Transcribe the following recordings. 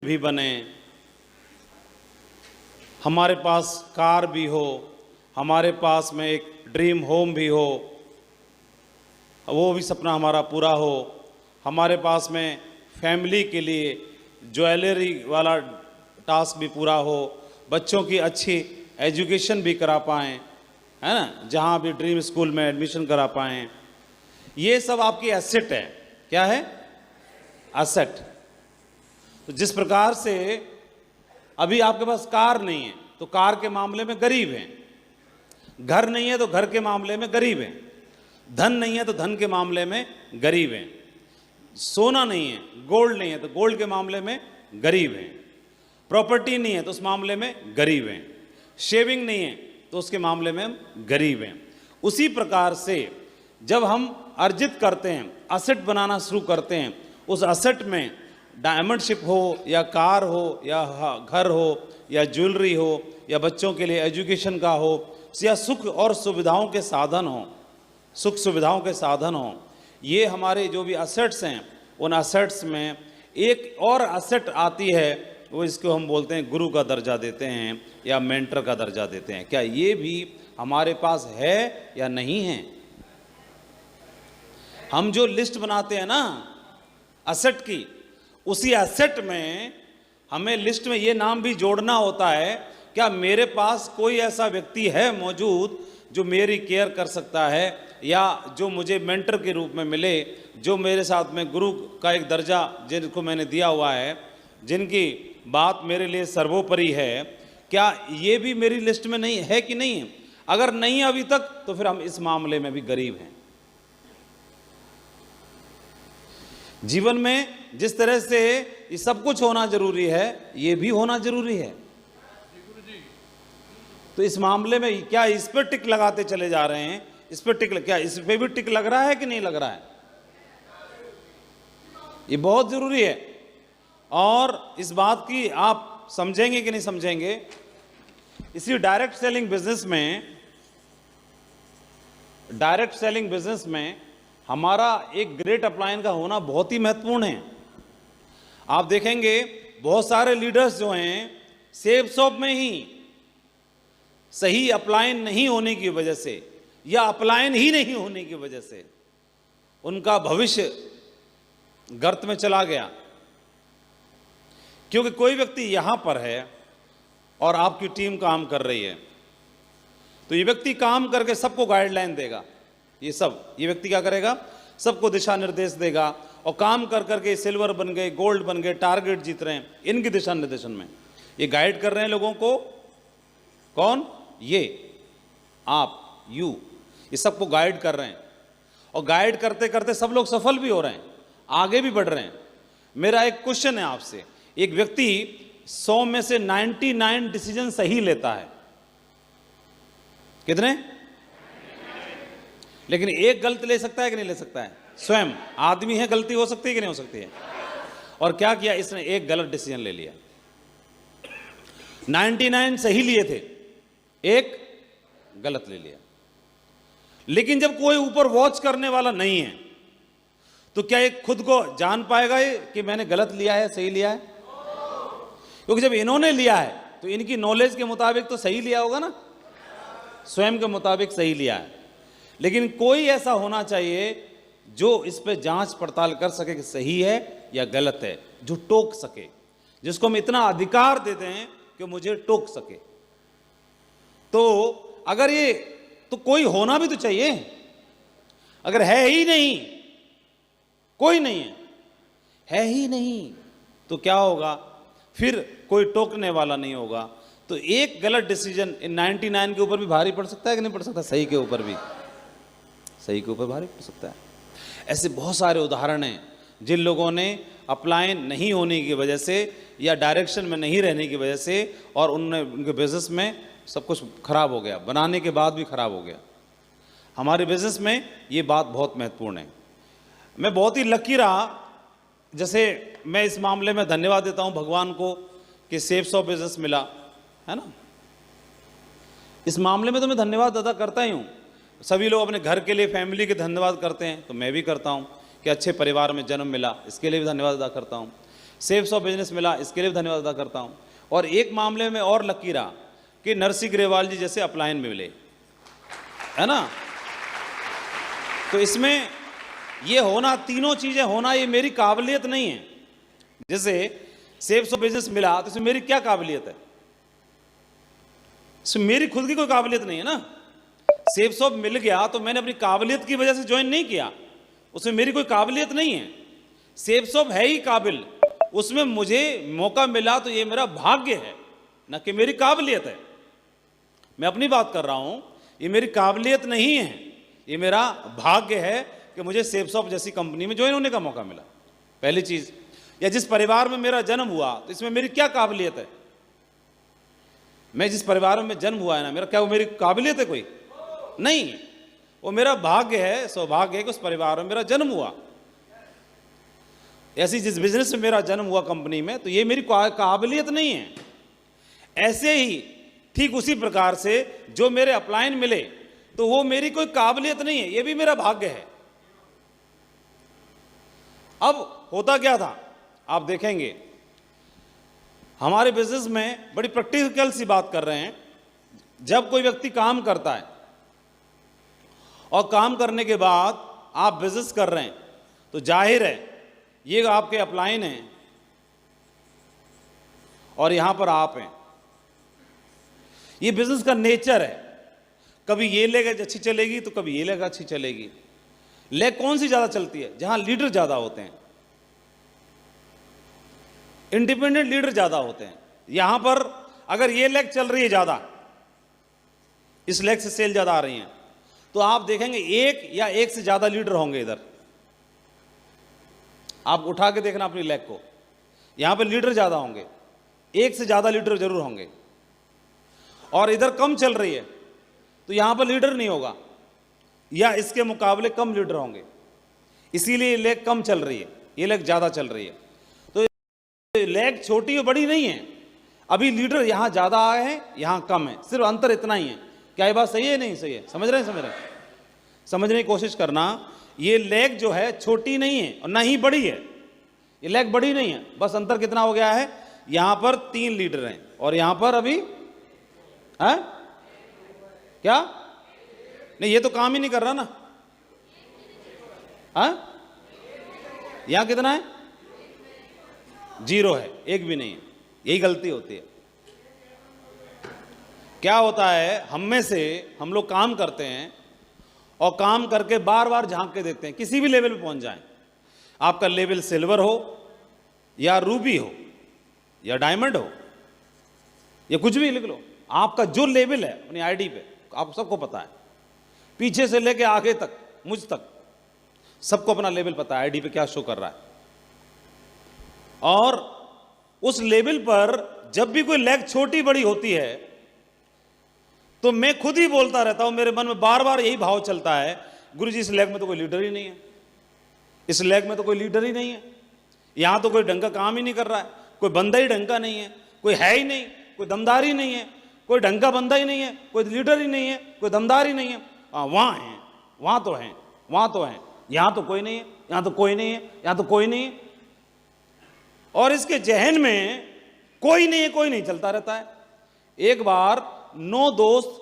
भी बने, हमारे पास कार भी हो, हमारे पास में एक ड्रीम होम भी हो, वो भी सपना हमारा पूरा हो, हमारे पास में फैमिली के लिए ज्वेलरी वाला टास्क भी पूरा हो, बच्चों की अच्छी एजुकेशन भी करा पाएँ, है ना, जहाँ भी ड्रीम स्कूल में एडमिशन करा पाएँ। ये सब आपकी एसेट है। क्या है? एसेट। तो जिस प्रकार से अभी आपके पास कार नहीं है तो कार के मामले में गरीब हैं, घर नहीं है तो घर के मामले में गरीब हैं, धन नहीं है तो धन के मामले में गरीब हैं, सोना नहीं है, गोल्ड नहीं है तो गोल्ड के मामले में गरीब हैं, प्रॉपर्टी नहीं है तो उस मामले में गरीब हैं, शेविंग नहीं है तो उसके मामले में हम गरीब हैं। उसी प्रकार से जब हम अर्जित करते हैं, असेट बनाना शुरू करते हैं, उस असेट में डायमंड शिप हो या कार हो या घर हो या ज्वेलरी हो या बच्चों के लिए एजुकेशन का हो या सुख और सुविधाओं के साधन हो, सुख सुविधाओं के साधन हो, ये हमारे जो भी असेट्स हैं, उन असेट्स में एक और असेट आती है, वो इसको हम बोलते हैं गुरु का दर्जा देते हैं या मेंटर का दर्जा देते हैं। क्या ये भी हमारे पास है या नहीं है? हम जो लिस्ट बनाते हैं ना असेट की, उसी एसेट में हमें लिस्ट में ये नाम भी जोड़ना होता है, क्या मेरे पास कोई ऐसा व्यक्ति है मौजूद जो मेरी केयर कर सकता है या जो मुझे मेंटर के रूप में मिले, जो मेरे साथ में गुरु का एक दर्जा जिनको मैंने दिया हुआ है, जिनकी बात मेरे लिए सर्वोपरि है, क्या ये भी मेरी लिस्ट में नहीं है कि नहीं है? अगर नहीं अभी तक तो फिर हम इस मामले में भी गरीब हैं। जीवन में जिस तरह से ये सब कुछ होना जरूरी है, ये भी होना जरूरी है। तो इस मामले में क्या इस पर टिक लगाते चले जा रहे हैं? इस पर टिक, क्या इस पे भी टिक लग रहा है कि नहीं लग रहा है? ये बहुत जरूरी है। और इस बात की आप समझेंगे कि नहीं समझेंगे, इसी डायरेक्ट सेलिंग बिजनेस में हमारा एक ग्रेट अपलाइन का होना बहुत ही महत्वपूर्ण है। आप देखेंगे बहुत सारे लीडर्स जो हैं सेब शॉप में ही सही अपलाइन नहीं होने की वजह से या अपलाइन ही नहीं होने की वजह से उनका भविष्य गर्त में चला गया। क्योंकि कोई व्यक्ति यहां पर है और आपकी टीम काम कर रही है, तो ये व्यक्ति काम करके सबको गाइडलाइन देगा। ये व्यक्ति क्या करेगा? सबको दिशा निर्देश देगा और काम कर करके सिल्वर बन गए, गोल्ड बन गए, टारगेट जीत रहे हैं। इनकी दिशा निर्देशन में ये गाइड कर रहे हैं लोगों को। कौन? ये आप, यू, ये सबको गाइड कर रहे हैं और गाइड करते करते सब लोग सफल भी हो रहे हैं, आगे भी बढ़ रहे हैं। मेरा एक क्वेश्चन है आपसे, एक व्यक्ति 100 में से 99 डिसीजन सही लेता है, कितने? लेकिन एक गलत ले सकता है कि नहीं ले सकता है? स्वयं आदमी है, गलती हो सकती है कि नहीं हो सकती है? और क्या किया इसने? एक गलत डिसीजन ले लिया। 99 सही लिए थे, एक गलत ले लिया। लेकिन जब कोई ऊपर वॉच करने वाला नहीं है तो क्या ये खुद को जान पाएगा ये कि मैंने गलत लिया है सही लिया है? क्योंकि जब इन्होंने लिया है तो इनकी नॉलेज के मुताबिक तो सही लिया होगा ना, स्वयं के मुताबिक सही लिया है। लेकिन कोई ऐसा होना चाहिए जो इस पे जांच पड़ताल कर सके कि सही है या गलत है, जो टोक सके, जिसको हम इतना अधिकार देते हैं कि मुझे टोक सके। तो अगर ये, तो कोई होना भी तो चाहिए। अगर है ही नहीं, कोई नहीं है ही नहीं, तो क्या होगा? फिर कोई टोकने वाला नहीं होगा। तो एक गलत डिसीजन इन 99 के ऊपर भी भारी पड़ सकता है कि नहीं पड़ सकता? सही के ऊपर भी, सही के ऊपर भारी पड़ सकता है। ऐसे बहुत सारे उदाहरण हैं जिन लोगों ने अपलाइन नहीं होने की वजह से या डायरेक्शन में नहीं रहने की वजह से और उनके बिजनेस में सब कुछ खराब हो गया, बनाने के बाद भी खराब हो गया। हमारे बिजनेस में ये बात बहुत महत्वपूर्ण है। मैं बहुत ही लकी रहा, जैसे मैं इस मामले में धन्यवाद देता हूं भगवान को कि सेफ शॉप बिजनेस मिला, है ना। इस मामले में तो मैं धन्यवाद अदा करता ही हूँ। सभी लोग अपने घर के लिए, फैमिली के धन्यवाद करते हैं, तो मैं भी करता हूँ कि अच्छे परिवार में जन्म मिला, इसके लिए भी धन्यवाद अदा करता हूँ। सेव्स ऑफ बिजनेस मिला, इसके लिए भी धन्यवाद अदा करता हूँ। और एक मामले में और लकी रहा कि नरसी ग्रेवाल जी जैसे अपलायन में मिले, है ना। तो इसमें ये होना, तीनों चीज़ें होना, ये मेरी काबिलियत नहीं है। जैसे सेव्स ऑफ बिजनेस मिला तो इसमें मेरी क्या काबिलियत है? इसमें मेरी खुद की कोई काबिलियत नहीं है ना। सेव्स ऑफ मिल गया तो मैंने अपनी काबिलियत की वजह से ज्वाइन नहीं किया, उसमें मेरी कोई काबिलियत नहीं है। सेव्स ऑफ है ही काबिल, उसमें मुझे मौका मिला तो ये मेरा भाग्य है, ना कि मेरी काबिलियत है। मैं अपनी बात कर रहा हूं, ये मेरी काबिलियत नहीं है, ये मेरा भाग्य है कि मुझे सेव्स ऑफ जैसी कंपनी में ज्वाइन होने का मौका मिला, पहली चीज। या जिस परिवार में मेरा जन्म हुआ तो इसमें मेरी क्या काबिलियत है? मैं जिस परिवार में जन्म हुआ है ना, मेरा क्या वो मेरी काबिलियत है? कोई नहीं, वो मेरा भाग्य है, सौभाग्य है कि उस परिवार में मेरा जन्म हुआ। ऐसी जिस बिजनेस में मेरा जन्म हुआ कंपनी में, तो ये मेरी काबिलियत नहीं है। ऐसे ही ठीक उसी प्रकार से जो मेरे अपलायन मिले तो वो मेरी कोई काबिलियत नहीं है, ये भी मेरा भाग्य है। अब होता क्या था आप देखेंगे, हमारे बिजनेस में बड़ी प्रैक्टिकल सी बात कर रहे हैं। जब कोई व्यक्ति काम करता है और काम करने के बाद आप बिजनेस कर रहे हैं तो जाहिर है ये आपके अपलाइन हैं और यहां पर आप हैं। ये बिजनेस का नेचर है, कभी ये लेग अच्छी चलेगी तो कभी ये लेग अच्छी चलेगी। लेग कौन सी ज्यादा चलती है? जहां लीडर ज्यादा होते हैं, इंडिपेंडेंट लीडर ज्यादा होते हैं। यहां पर अगर ये लेग चल रही है ज्यादा, इस लेग से सेल ज्यादा आ रही हैं, तो आप देखेंगे एक या एक से ज्यादा लीडर होंगे इधर। आप उठा के देखना अपनी लेग को, यहां पर लीडर ज्यादा होंगे, एक से ज्यादा लीडर जरूर होंगे। और इधर कम चल रही है तो यहां पर लीडर नहीं होगा, या इसके मुकाबले कम लीडर होंगे, इसीलिए ये लेग कम चल रही है, ये लेग ज्यादा चल रही है। तो लेग छोटी और बड़ी नहीं है, अभी लीडर यहां ज्यादा आए हैं, यहां कम है, सिर्फ अंतर इतना ही है। क्या ये बात सही है? नहीं सही है? समझ रहे हैं? समझने की कोशिश करना। ये लेग जो है छोटी नहीं है और ना ही बड़ी है, ये लेग बड़ी नहीं है, बस अंतर कितना हो गया है, यहां पर 3 लीडर हैं और यहां पर अभी है क्या? नहीं, ये तो काम ही नहीं कर रहा ना। यहां कितना है? 0 है, एक भी नहीं है। यही गलती होती है। क्या होता है, हम में से हम लोग काम करते हैं और काम करके बार बार झांक के देखते हैं, किसी भी लेवल पे पहुंच जाएं। आपका लेवल सिल्वर हो या रूबी हो या डायमंड हो या कुछ भी लिख लो, आपका जो लेवल है अपनी आईडी पे आप सबको पता है, पीछे से लेके आगे तक, मुझ तक सबको अपना लेवल पता है, आईडी पे क्या शो कर रहा है। और उस लेवल पर जब भी कोई लेग छोटी बड़ी होती है तो मैं खुद ही बोलता रहता हूं, मेरे मन में बार बार यही भाव चलता है, गुरुजी इस लेग में तो कोई लीडर ही नहीं है, इस लेग में तो कोई लीडर ही नहीं है, यहां तो कोई ढंग का काम ही नहीं कर रहा है, कोई बंदा ही ढंग का नहीं है, कोई है ही नहीं, कोई दमदार ही नहीं है, कोई ढंग का बंदा ही नहीं है, कोई लीडर ही नहीं है, कोई दमदार ही नहीं है। वहां है, वहां तो है, वहां तो है, यहां तो कोई नहीं है, यहां तो कोई नहीं है, यहां तो कोई नहीं है। और इसके जहन में कोई नहीं है, कोई नहीं चलता रहता है। एक बार 9 दोस्त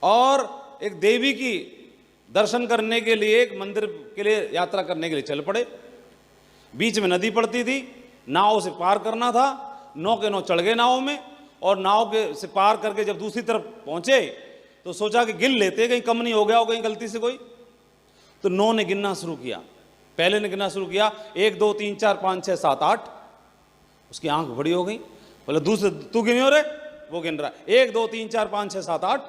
और एक देवी की दर्शन करने के लिए, एक मंदिर के लिए यात्रा करने के लिए चल पड़े। बीच में नदी पड़ती थी, नाव से पार करना था, 9 के 9 चढ़ गए नाव में, और नाव के से पार करके जब दूसरी तरफ पहुंचे तो सोचा कि गिन लेते, कहीं कम नहीं हो गया हो कहीं गलती से कोई। तो 9 ने गिनना शुरू किया, पहले ने गिनना शुरू किया, 1 2 3 4 5 6 7 8। उसकी आंख बड़ी हो गई, बोले दूसरे तू गिनी हो रे? वो गिन रहा है, 1 2 3 4 5 6 7 8,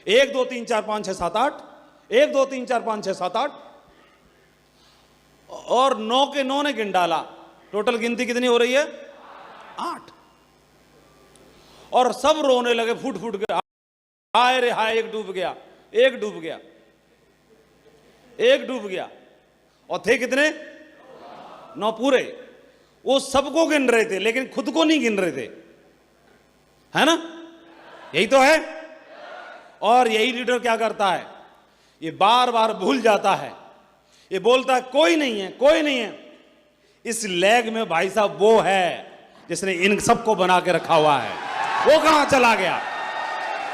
1 2 3 4 5 6 7 8, 1 2 3 4 5 6 7 8, और 9 के 9 ने गिन डाला। टोटल गिनती कितनी हो रही है? 8। और सब रोने लगे, फूट फूट के, हाय रे हाय, एक डूब गया, एक डूब गया, एक डूब गया। और थे कितने? 9 पूरे। वो सबको गिन रहे थे लेकिन खुद को नहीं गिन रहे थे, है ना? यही तो है। और यही लीडर क्या करता है, ये बार बार भूल जाता है, ये बोलता है कोई नहीं है, कोई नहीं है, इस लेग में भाई साहब वो है जिसने इन सबको बना के रखा हुआ है। वो कहां चला गया?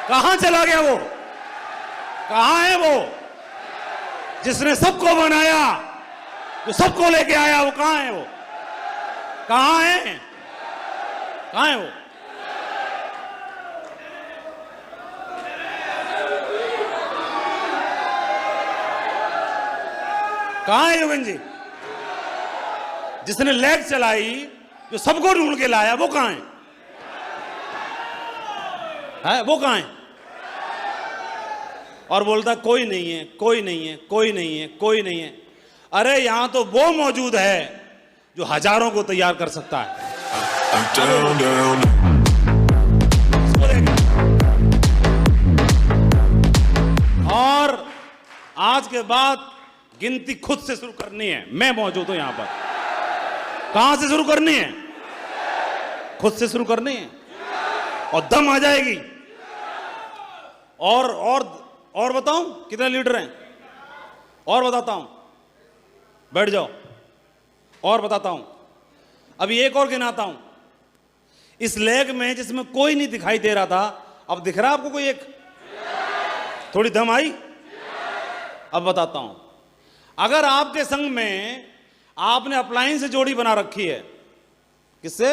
कहां चला गया वो? कहां है वो जिसने सबको बनाया, जो सबको लेके आया? वो कहां है? वो कहां है? कहां है वो? कहां है योगेंद्र जी? जिसने लेग चलाई, जो सबको ढूंढ के लाया, वो कहां है? वो कहां है? और बोलता कोई नहीं है, कोई नहीं है, कोई नहीं है, कोई नहीं है। अरे यहां तो वो मौजूद है जो हजारों को तैयार कर सकता है। और आज के बाद गिनती खुद से शुरू करनी है। मैं मौजूद हूं यहां पर। कहां से शुरू करनी है? खुद से शुरू करनी है और दम आ जाएगी। और बताऊं कितने लीडर हैं? और बताता हूं, बैठ जाओ, और बताता हूं। अभी एक और गिनाता हूं। इस लेग में जिसमें कोई नहीं दिखाई दे रहा था, अब दिख रहा आपको कोई एक? थोड़ी दम आई? अब बताता हूं। अगर आपके संग में आपने अप्लायंस से जोड़ी बना रखी है, किससे?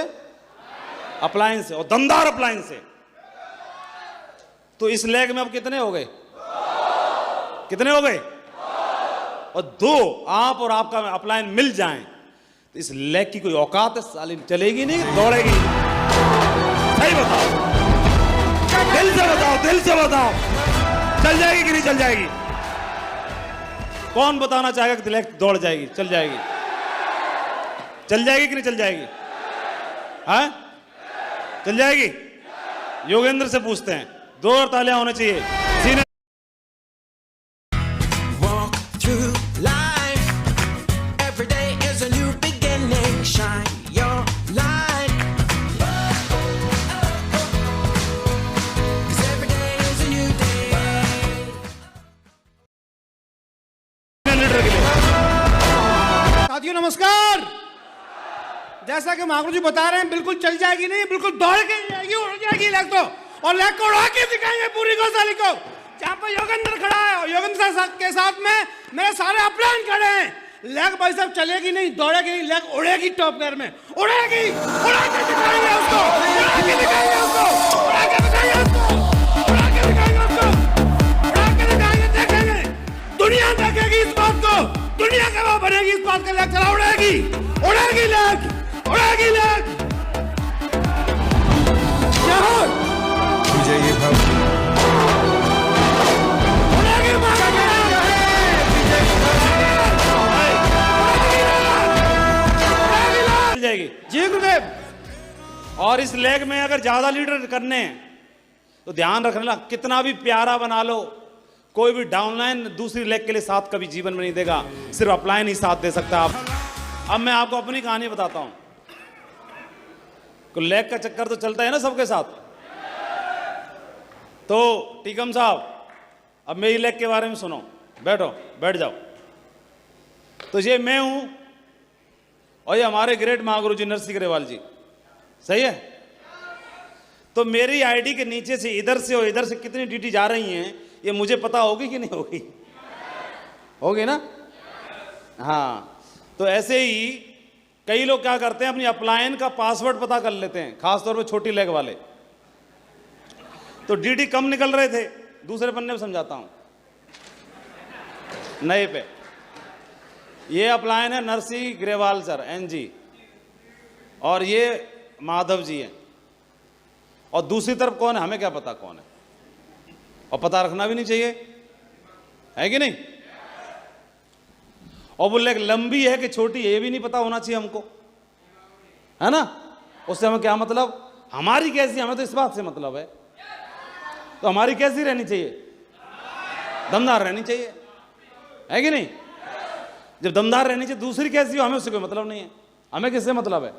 अप्लायंस से, और दमदार अप्लायंस से, तो इस लेग में अब कितने हो गए? कितने हो गए? और दो आप और आपका अप्लायंस मिल जाएं तो इस लेग की कोई औकात है साली? चलेगी नहीं, दौड़ेगी? सही बताओ, दिल से बताओ, दिल से बताओ, चल जाएगी कि नहीं चल जाएगी? कौन बताना चाहेगा कि लेग दौड़ जाएगी? चल जाएगी? चल जाएगी कि नहीं चल जाएगी? हाँ, चल जाएगी? योगेंद्र से पूछते हैं। दो और तालियां होने चाहिए। सीने साथियों नमस्कार। जैसा कि महागुरु जी बता रहे हैं, बिल्कुल चल जाएगी नहीं, बिल्कुल दौड़ के जाएगी, उड़ जाएगी लेग तो, और लेग को उड़ा के दिखाएंगे पूरी गौशाली को। जहां पर योगेंद्र खड़ा है और योगेंद्र के साथ में मेरे सारे अपलाइन खड़े हैं। लेग भाई साहब चलेगी नहीं, दौड़ेगी नहीं, लेग उड़ेगी टॉप गियर में, उड़ेगी, उड़ा के दिखाएंगे उसको, उड़ा के दिखाएंगे उसको, उड़ा के दिखाएंगे उसको, उड़ा के दिखाएंगे उसको, उड़ा के दिखाएंगे, देखेंगे, दुनिया देखेगी इस बात को, दुनिया का वो बनेगी इस बात का। लेग चला, उड़ेगी, उड़ेगी लेग, उड़ेगी लेग। मुझे ये उड़ेगी मारा जाएगी। जी गुरुदेव। और इस लेग में अगर ज्यादा लीडर करने हैं तो ध्यान रखना, कितना भी प्यारा बना लो, कोई भी डाउनलाइन दूसरी लेग के लिए साथ कभी जीवन में नहीं देगा, सिर्फ अपलाइन ही साथ दे सकता है। अब मैं आपको अपनी कहानी बताता हूं। लेग का चक्कर तो चलता है ना सबके साथ। तो टीकम साहब, अब मेरी लेग के बारे में सुनो। बैठो, बैठ जाओ। तो ये मैं हूं और ये हमारे ग्रेट महागुरु जी नरसिंह ग्रेवाल जी, सही है? तो मेरी आईडी के नीचे से इधर से और इधर से कितनी ड्यूटी जा रही हैं ये मुझे पता होगी कि नहीं होगी? होगी ना? हाँ। तो ऐसे ही कई लोग क्या करते हैं, अपनी अपलायन का पासवर्ड पता कर लेते हैं, खासतौर पे छोटी लेग वाले। तो ड्यूटी कम निकल रहे थे, दूसरे पन्ने में समझाता हूं, नए पे। ये अपलायन है नरसिंह ग्रेवाल सर एनजी, और ये माधव जी हैं, और दूसरी तरफ कौन है हमें क्या पता कौन है, और पता रखना भी नहीं चाहिए, है कि नहीं? और वो लेग लंबी है कि छोटी है ये भी नहीं पता होना चाहिए हमको, है ना? उससे हमें क्या मतलब? हमारी कैसी, हमें तो इस बात से मतलब है। तो हमारी कैसी रहनी चाहिए? दमदार रहनी चाहिए, है कि नहीं? जब दमदार रहनी चाहिए, दूसरी कैसी हो हमें उससे कोई मतलब नहीं है। हमें किससे मतलब है?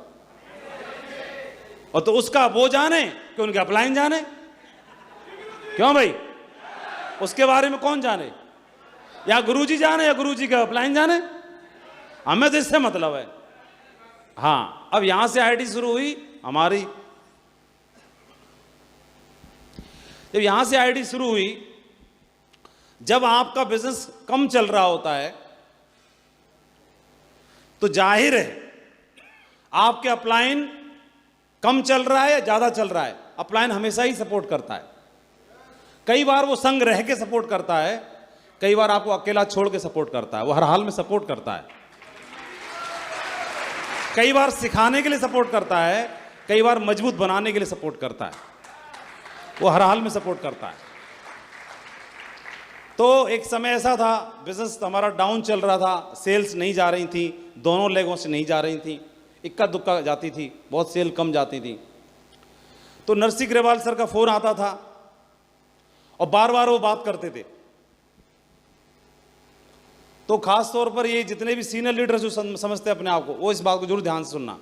और तो उसका वो जाने कि उनके अपलाइन जाने, क्यों भाई? उसके बारे में कौन जाने? या गुरुजी जाने या गुरुजी का अपलाइन जाने, हमें तो इससे मतलब है। हाँ, अब यहां से आईआईटी शुरू हुई हमारी। जब यहां से आईआईटी शुरू हुई, जब आपका बिजनेस कम चल रहा होता है तो जाहिर है आपके अपलाइन कम चल रहा है या ज्यादा चल रहा है, अपलाइन हमेशा ही सपोर्ट करता है। कई बार वो संग रह के सपोर्ट करता है, कई बार आपको अकेला छोड़ के सपोर्ट करता है, वो हर हाल में सपोर्ट करता है। कई बार सिखाने के लिए सपोर्ट करता है, कई बार मजबूत बनाने के लिए सपोर्ट करता है, वो हर हाल में सपोर्ट करता है। तो एक समय ऐसा था, बिजनेस हमारा डाउन चल रहा था, सेल्स नहीं जा रही थी, दोनों लेगों से नहीं जा रही थी, इक्का दुक्का जाती थी, बहुत सेल कम जाती थी। तो नरसी ग्रेवाल सर का फोन आता था और बार बार वो बात करते थे। तो खास तौर पर ये जितने भी सीनियर लीडर्स जो समझते हैं अपने आप को, वो इस बात को जरूर ध्यान से सुनना।